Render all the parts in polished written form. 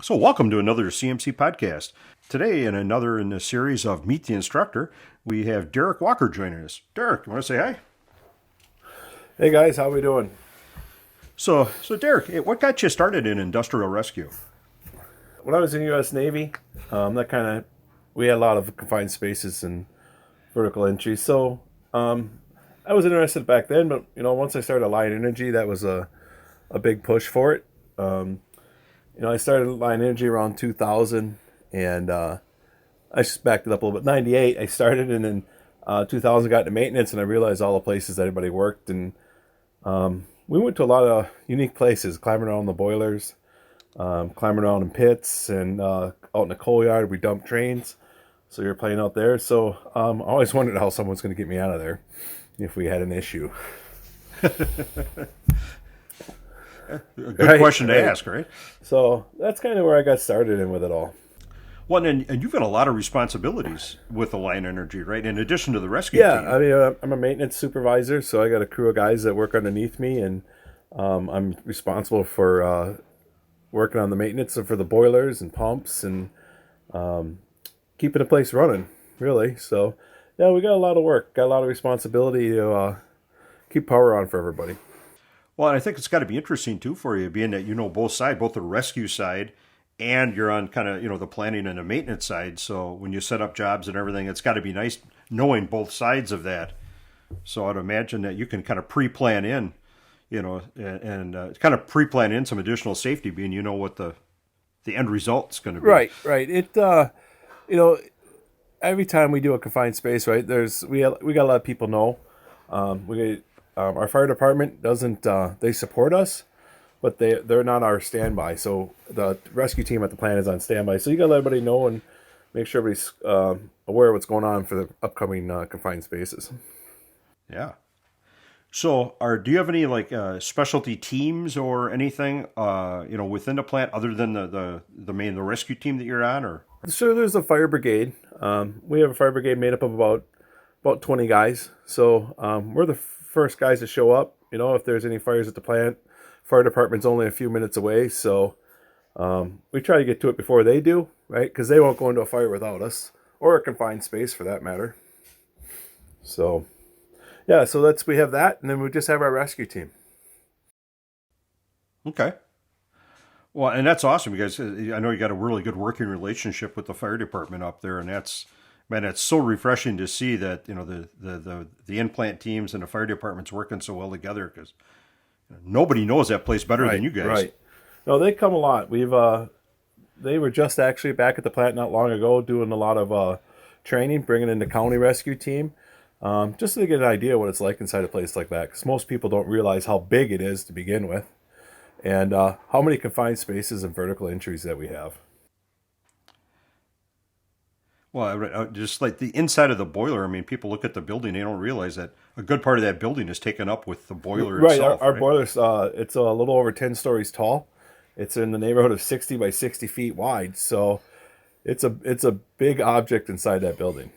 So, welcome to another CMC podcast. Today, in the series of Meet the Instructor, we have Derrick Walker joining us. Derrick, you want to say hi? Hey guys, how we doing? So Derrick, what got you started in industrial rescue? When I was in the U.S. Navy, we had a lot of confined spaces and vertical entry. So I was interested back then, but once I started Line Energy, that was a big push for it. I started Line Energy around 2000, and I just backed it up a little bit. 98, I started, and then 2000 got into maintenance, and I realized all the places that everybody worked, and we went to a lot of unique places, climbing around the boilers, climbing around in pits, and out in the coal yard, we dumped trains. So you're playing out there. So I always wondered how someone's going to get me out of there if we had an issue. A good question to ask, right? So that's kind of where I got started in with it all. Well, and you've got a lot of responsibilities with the Line Energy, right? In addition to the rescue Yeah, team. I mean, I'm a maintenance supervisor, so I got a crew of guys that work underneath me, and I'm responsible for working on the maintenance for the boilers and pumps and keeping the place running, really. So, yeah, we got a lot of work, got a lot of responsibility to keep power on for everybody. Well, and I think it's got to be interesting, too, for you, being that you know both sides, both the rescue side and you're on kind of, the planning and the maintenance side. So when you set up jobs and everything, it's got to be nice knowing both sides of that. So I'd imagine that you can kind of pre-plan in, and kind of pre-plan in some additional safety, being what the end result's going to be. Right. It, every time we do a confined space, right, we got a lot of people know. Our fire department doesn't, they support us, but they're not our standby. So the rescue team at the plant is on standby. So you got to let everybody know and make sure everybody's aware of what's going on for the upcoming confined spaces. Yeah. So, do you have any specialty teams or anything, within the plant other than the rescue team that you're on, or? So there's a fire brigade. We have a fire brigade made up of about 20 guys. So we're the first guys to show up. If there's any fires at the plant, fire department's only a few minutes away. So we try to get to it before they do, right? Because they won't go into a fire without us, or a confined space for that matter. So. Yeah, so we have that, and then we just have our rescue team. Okay. Well, and that's awesome because I know you got a really good working relationship with the fire department up there, and that's so refreshing to see that the in-plant teams and the fire department's working so well together because nobody knows that place better than you guys. Right. No, they come a lot. They were just actually back at the plant not long ago doing a lot of training, bringing in the county rescue team. Just to get an idea what it's like inside a place like that, because most people don't realize how big it is to begin with, and how many confined spaces and vertical entries that we have. Well, just like the inside of the boiler, I mean, people look at the building, they don't realize that a good part of that building is taken up with the boiler itself. Our boiler's it's a little over 10 stories tall. It's in the neighborhood of 60 by 60 feet wide, so it's a big object inside that building.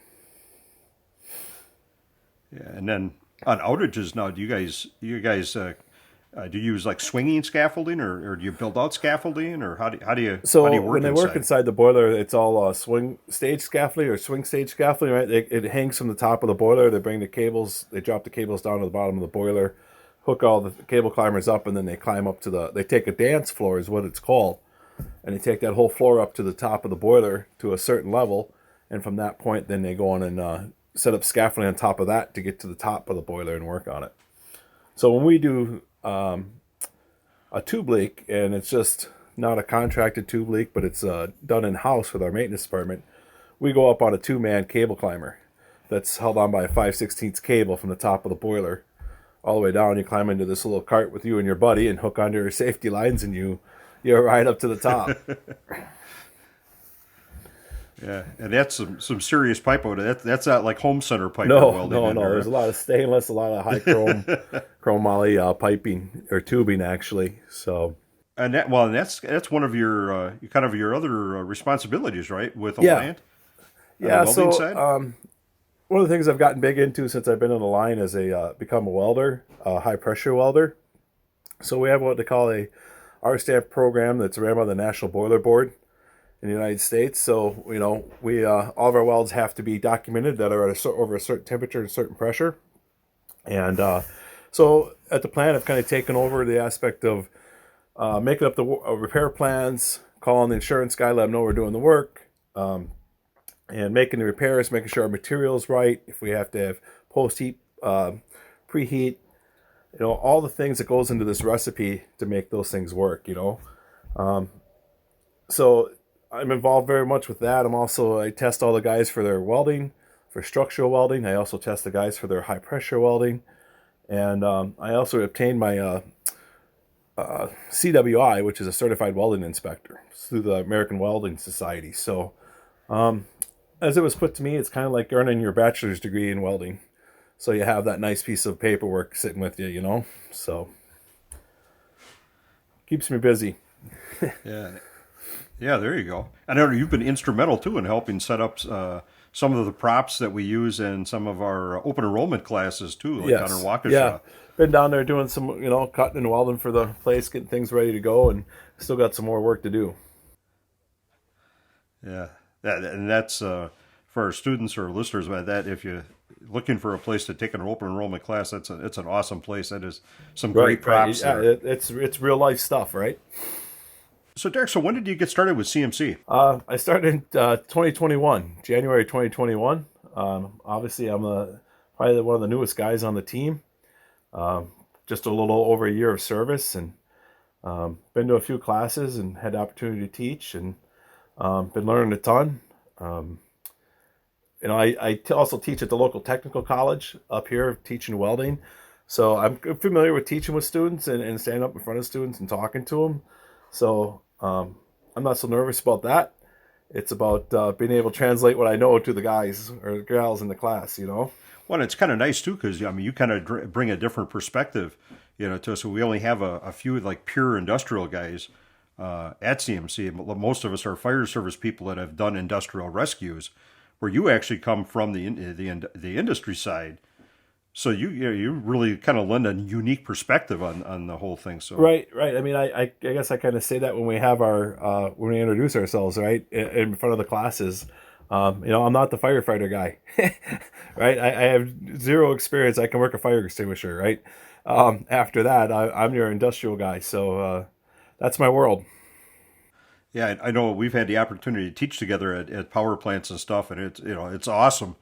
Yeah, and then on outages now, do you guys do you use like swinging scaffolding or do you build out scaffolding or how do you work when they work inside the boiler, it's all swing stage scaffolding or swing stage scaffolding, right? It hangs from the top of the boiler. They bring the cables, they drop the cables down to the bottom of the boiler, hook all the cable climbers up, and then they climb up to they take a dance floor is what it's called, and they take that whole floor up to the top of the boiler to a certain level, and from that point, then they go on and set up scaffolding on top of that to get to the top of the boiler and work on it. So when we do a tube leak, and it's just not a contracted tube leak, but it's done in-house with our maintenance department, we go up on a 2-man cable climber that's held on by a 5/16 cable from the top of the boiler all the way down. You climb into this little cart with you and your buddy and hook onto your safety lines, and you're right up to the top. Yeah, and that's some serious pipe out. That's not like home center pipe. No. There's a lot of stainless, a lot of high chromoly piping or tubing actually. So, that's one of your kind of your other responsibilities, right? With a land. Yeah. Welding So, side? one of the things I've gotten big into since I've been on the line is become a welder, a high pressure welder. So we have what they call a R-stamp program that's ran by the National Boiler Board in the United States. So, we all of our welds have to be documented that are at over a certain temperature and certain pressure. And so at the plant, I've kind of taken over the aspect of making up the repair plans, calling the insurance guy, let them know we're doing the work, and making the repairs, making sure our material's right. If we have to have post-heat, preheat, all the things that goes into this recipe to make those things work, So I'm involved very much with that. I test all the guys for their welding, for structural welding. I also test the guys for their high pressure welding. And I also obtained my CWI, which is a certified welding inspector, through the American Welding Society. So as it was put to me, it's kind of like earning your bachelor's degree in welding. So you have that nice piece of paperwork sitting with you, so keeps me busy. Yeah. Yeah, there you go. And I know you've been instrumental too in helping set up some of the props that we use in some of our open enrollment classes too, like Yes. on our Waukesha. Yeah. Been down there doing some, cutting and welding for the place, getting things ready to go, and still got some more work to do. Yeah. And that's for our students or listeners, that if you're looking for a place to take an open enrollment class, it's an awesome place. That is some great props right. there. Yeah, it's real life stuff, right? So Derrick, when did you get started with CMC? I started in 2021, January 2021. Obviously, I'm probably one of the newest guys on the team. Just a little over a year of service, and been to a few classes and had the opportunity to teach, and been learning a ton. I also teach at the local technical college up here, teaching welding. So I'm familiar with teaching with students and standing up in front of students and talking to them. So I'm not so nervous about that. It's about being able to translate what I know to the guys or gals in the class, Well, it's kind of nice too, because you kind of bring a different perspective, to us. So we only have a few like pure industrial guys at CMC. Most of us are fire service people that have done industrial rescues, where you actually come from the industry side. So you really kind of lend a unique perspective on the whole thing. So right. I mean, I guess I kind of say that when we have when we introduce ourselves, right, in front of the classes. I'm not the firefighter guy, right? I have zero experience. I can work a fire extinguisher, right? After that, I'm your industrial guy. So that's my world. Yeah, I know we've had the opportunity to teach together at power plants and stuff, and it's awesome.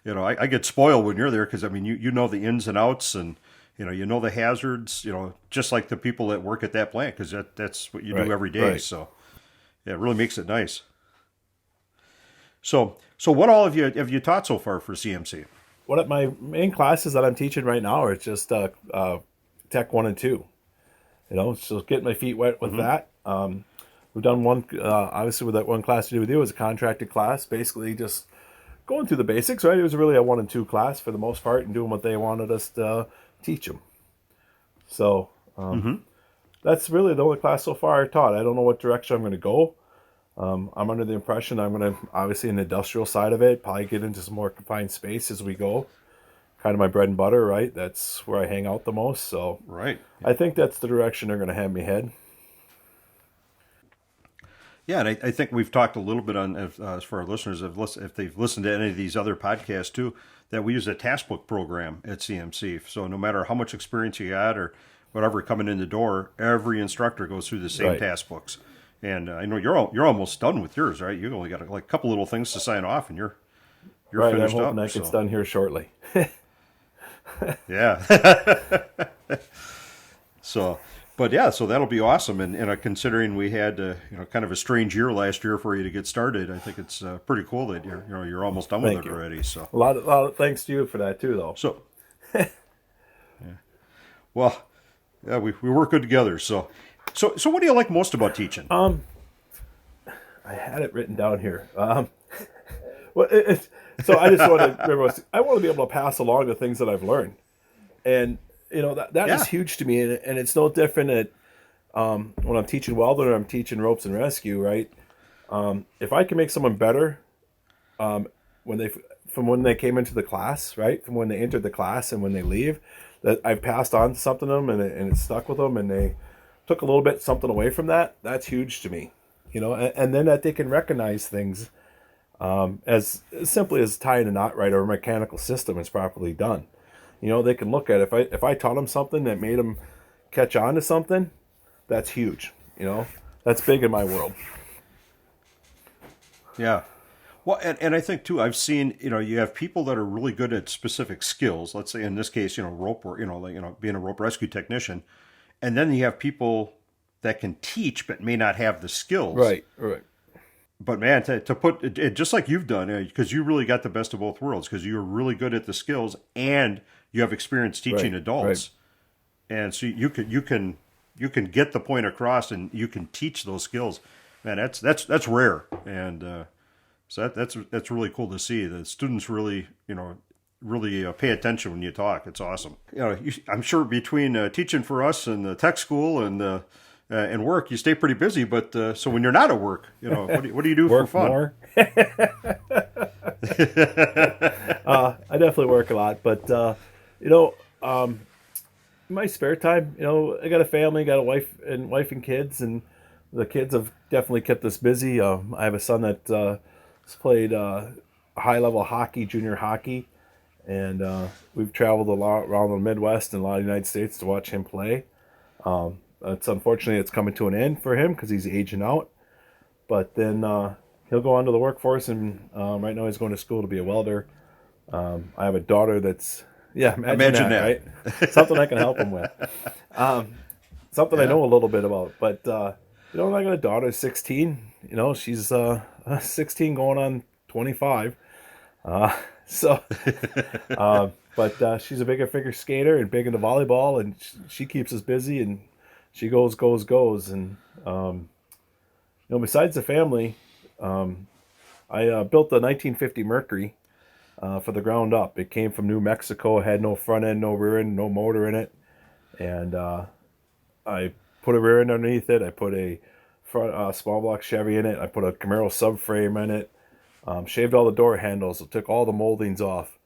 I get spoiled when you're there because you know the ins and outs, and you know the hazards, just like the people that work at that plant, because that's what you do every day. Right. So yeah, it really makes it nice. So what all have you taught so far for CMC? What my main classes that I'm teaching right now are just Tech 1 and 2. So getting my feet wet with that. We've done one, obviously with that one class to do with you, was a contracted class, basically just going through the basics, right? It was really a 1 and 2 class for the most part, and doing what they wanted us to teach them. So that's really the only class so far I taught. I don't know what direction I'm going to go. I'm under the impression I'm going to, obviously, in the industrial side of it, probably get into some more confined space as we go. Kind of my bread and butter, right? That's where I hang out the most. So right. I think that's the direction they're going to have me head. Yeah, and I think we've talked a little bit on, as for our listeners, if they've listened to any of these other podcasts too, that we use a task book program at CMC. So no matter how much experience you got or whatever coming in the door, every instructor goes through the same task books. And I know you're almost done with yours, right? You only got a couple little things to sign off, and you're right, finished I'm hoping up. that gets done here shortly. Yeah. So that'll be awesome. And considering we had kind of a strange year last year for you to get started, I think it's pretty cool that you're almost done with it already. So a lot of thanks to you for that too, though. So yeah. Well, yeah, we work good together. So what do you like most about teaching? I had it written down here. So I just want to remember, I want to be able to pass along the things that I've learned, and that is huge to me, and it's no different at when I'm teaching welding or I'm teaching ropes and rescue, right? If I can make someone better from when they came into the class, right, from when they entered the class and when they leave, that I've passed on something to them and it stuck with them, and they took a little bit something away from that, that's huge to me. And then that they can recognize things as simply as tying a knot right or a mechanical system is properly done. They can look at it. If I taught them something that made them catch on to something, that's huge. That's big in my world. Yeah. Well, and I think too, I've seen, you have people that are really good at specific skills. Let's say in this case, rope or, being a rope rescue technician. And then you have people that can teach but may not have the skills. Right, right. But man, to put it just like you've done, because you really got the best of both worlds, because you're really good at the skills and you have experience teaching adults, and so you can get the point across and you can teach those skills. Man, that's rare, and so that's really cool to see. The students really really pay attention when you talk. It's awesome. I'm sure between teaching for us and the tech school and work, you stay pretty busy. But so when you're not at work, what do you do work for fun? More. I definitely work a lot, but my spare time, I got a family, got a wife and kids, and the kids have definitely kept us busy. I have a son that has played high level hockey, junior hockey, and we've traveled a lot around the Midwest and a lot of the United States to watch him play. Unfortunately it's coming to an end for him because he's aging out, but then he'll go on to the workforce, and right now he's going to school to be a welder. I have a daughter that's imagine that. Right? Something I can help him with, something I know a little bit about. But I got a daughter 16. She's 16 going on 25. But she's a bigger figure skater and big into volleyball, and she keeps us busy, and she goes. And, besides the family, I built the 1950 Mercury for the ground up. It came from New Mexico. It had no front end, no rear end, no motor in it. And I put a rear end underneath it. I put a front small block Chevy in it. I put a Camaro subframe in it. Shaved all the door handles. I took all the moldings off.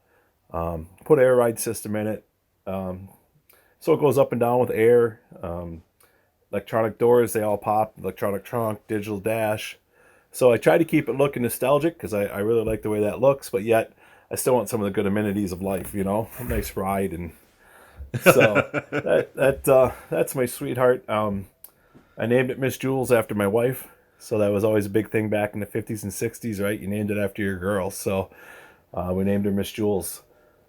Put an air ride system in it. So it goes up and down with air. Electronic doors, they all pop. Electronic trunk, digital dash. So I try to keep it looking nostalgic because I really like the way that looks, but yet I still want some of the good amenities of life, a nice ride. And so that's my sweetheart. I named it Miss Jules after my wife. So that was always a big thing back in the 50s and 60s, right? You named it after your girl. So we named her Miss Jules.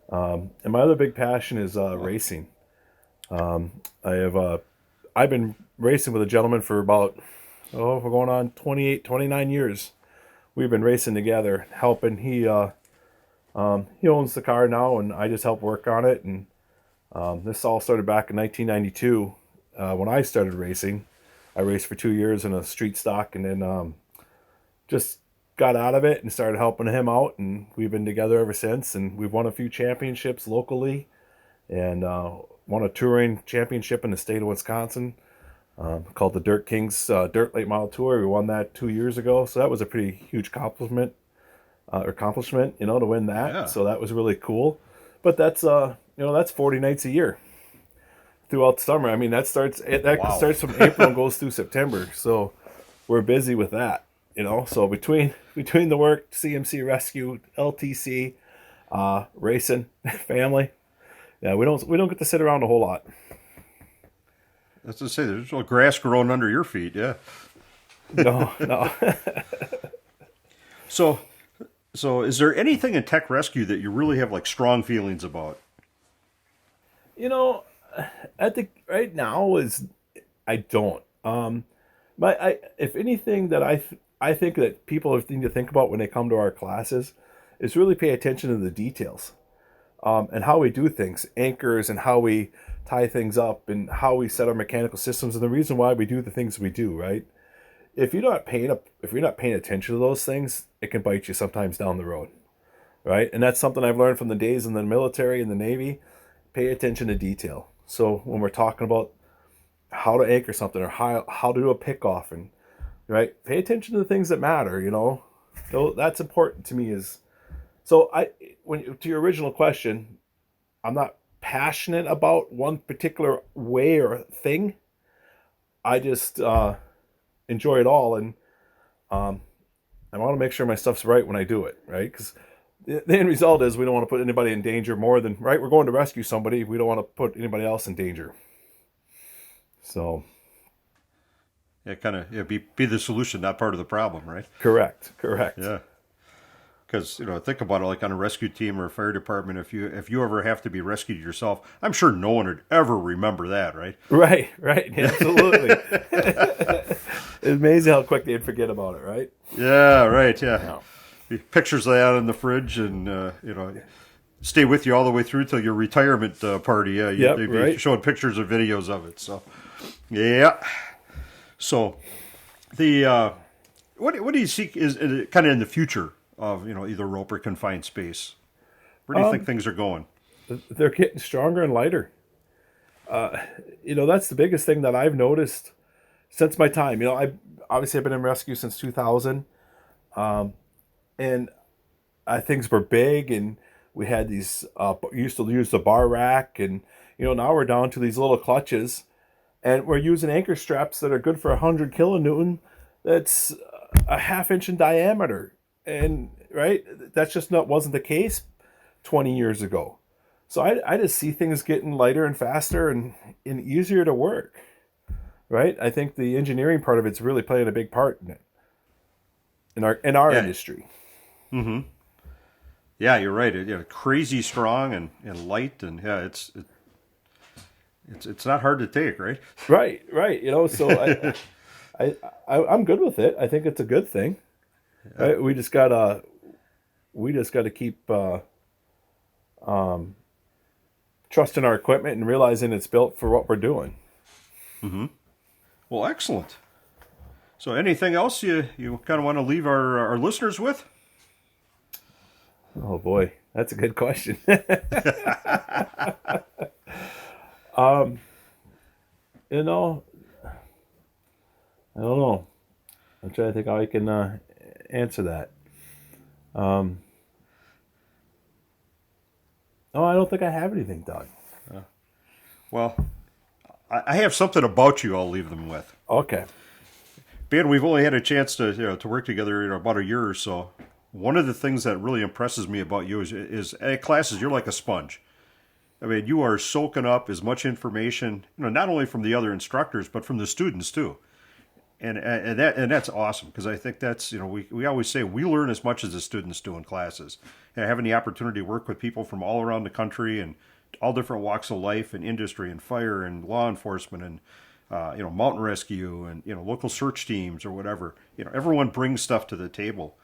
And my other big passion is racing. I've been racing with a gentleman for about, we're going on 28, 29 years. We've been racing together, helping. He owns the car now, and I just help work on it. And this all started back in 1992 when I started racing. I raced for 2 years in a street stock, and then just got out of it and started helping him out, and we've been together ever since. And we've won a few championships locally, and won a touring championship in the state of Wisconsin called the Dirt Kings Dirt Late Model Tour. We won that 2 years ago, so that was a pretty huge accomplishment, to win that. Yeah. So that was really cool. But that's that's 40 nights a year throughout the summer. I mean, that starts from April and goes through September. So we're busy with that. So between the work, CMC Rescue, LTC, racing, family, we don't get to sit around a whole lot. That's to say, there's no grass growing under your feet, yeah. No. So is there anything in tech rescue that you really have like strong feelings about? I think right now I don't. If anything that I think that people need to think about when they come to our classes is really pay attention to the details, and how we do things, anchors, and how we tie things up, and how we set our mechanical systems, and the reason why we do the things we do. Right? If you're not paying attention to those things, it can bite you sometimes down the road. Right? And that's something I've learned from the days in the military and the Navy. Pay attention to detail. So when we're talking about how to anchor something or how to do a pickoff, and right, pay attention to the things that matter. That's important to me. To your original question, I'm not passionate about one particular way or thing. I just enjoy it all, and I want to make sure my stuff's right when I do it, right? Because the end result is we don't want to put anybody in danger more than, right? We're going to rescue somebody. We don't want to put anybody else in danger. So, Yeah, kind of be the solution, not part of the problem, right? correct, correct. Yeah. Because think about it, like on a rescue team or a fire department, if you ever have to be rescued yourself, I'm sure no one would ever remember that, right? Right, right, absolutely. It's amazing how quick they'd forget about it, right? Yeah, right. Yeah, Yeah. pictures of that in the fridge, and stay with you all the way through till your retirement party. Yeah, Yep, they'd be right. showing pictures or videos of it. So, yeah. So, the what do you see is kind of in the future of either rope or confined space? Where do you think things are going? They're getting stronger and lighter. That's the biggest thing that I've noticed since my time. I've been in rescue since 2000, and things were big, and we had these. Used to use the bar rack, and now we're down to these little clutches, and we're using anchor straps that are good for 100 kilonewton. That's a half inch in diameter, and right, that's just not wasn't the case 20 years ago. So I just see things getting lighter and faster and easier to work. Right? I think the engineering part of it's really playing a big part in it in our Yeah, industry. yeah, you're right. Crazy strong and light, and yeah, it's not hard to take, right? Right, right. So I'm good with it. I think it's a good thing. Right? We just gotta keep trusting our equipment and realizing it's built for what we're doing. Well, excellent. So, anything else you kind of want to leave our listeners with? Oh boy, that's a good question. you know, I don't know. I'm trying to think how I can answer that. No, I don't think I have anything, Doug. Well, I have something about you I'll leave them with. Okay. Ben, we've only had a chance to work together about a year or so. One of the things that really impresses me about you is at classes, you're like a sponge. I mean, you are soaking up as much information, not only from the other instructors, but from the students too. And that's awesome, because I think that's, we always say we learn as much as the students do in classes. And having the opportunity to work with people from all around the country and all different walks of life and industry and fire and law enforcement and mountain rescue and local search teams or whatever. Everyone brings stuff to the table,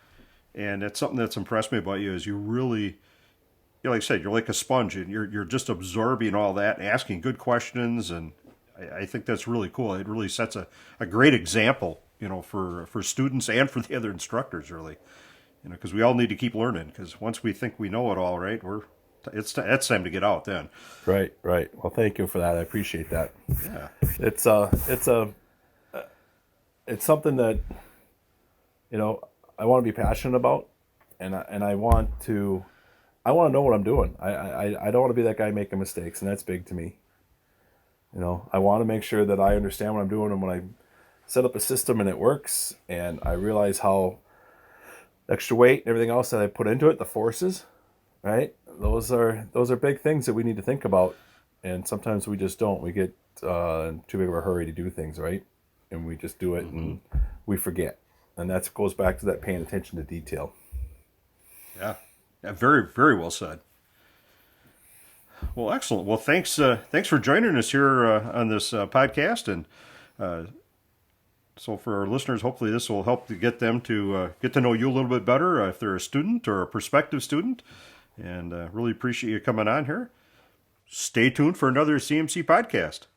and that's something that's impressed me about you is you really, like I said, you're like a sponge, and you're just absorbing all that, asking good questions, and I think that's really cool. It really sets a great example, for students and for the other instructors, really, because we all need to keep learning. Because once we think we know it all, right, it's time to get out then. Right, right. Well, thank you for that. I appreciate that. Yeah, It's something that I want to be passionate about, and I want to know what I'm doing. I don't want to be that guy making mistakes, and that's big to me. I want to make sure that I understand what I'm doing, and when I set up a system and it works, and I realize how extra weight and everything else that I put into it, the forces, right? Those are big things that we need to think about, and sometimes we just don't. We get in too big of a hurry to do things, right? And we just do it, and we forget. And that goes back to that paying attention to detail. yeah, yeah. Very, very well said. Well, excellent. Well, thanks for joining us here on this podcast, and so for our listeners, hopefully this will help to get them to get to know you a little bit better if they're a student or a prospective student. And really appreciate you coming on here. Stay tuned for another CMC podcast.